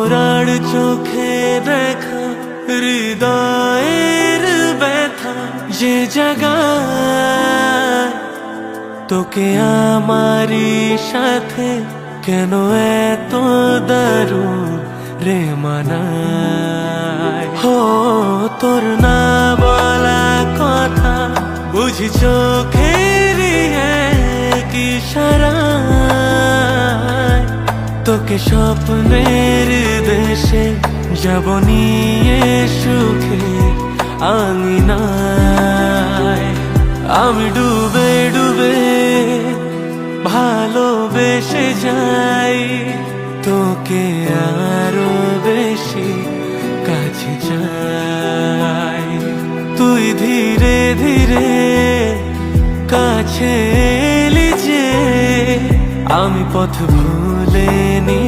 তোরার চোখে দেখা হৃদয়ের ব্যথা যে জায়গায় তোকে আমারই সাথে কেন এত দারুণ রে মানায়। হো তোর না বলা কথা বুঝি চোখের কি ইশারায় তোকে স্বপ্নের দেশে যাব নিয়ে সুখে আঙিনায়। আমি ডুবে ডুবে ভালোবেসে যাই তোকে আরো বেশি কাছে চাই। তুই ধীরে ধীরে কাছে এলি যে আমি পথ ভুলে নি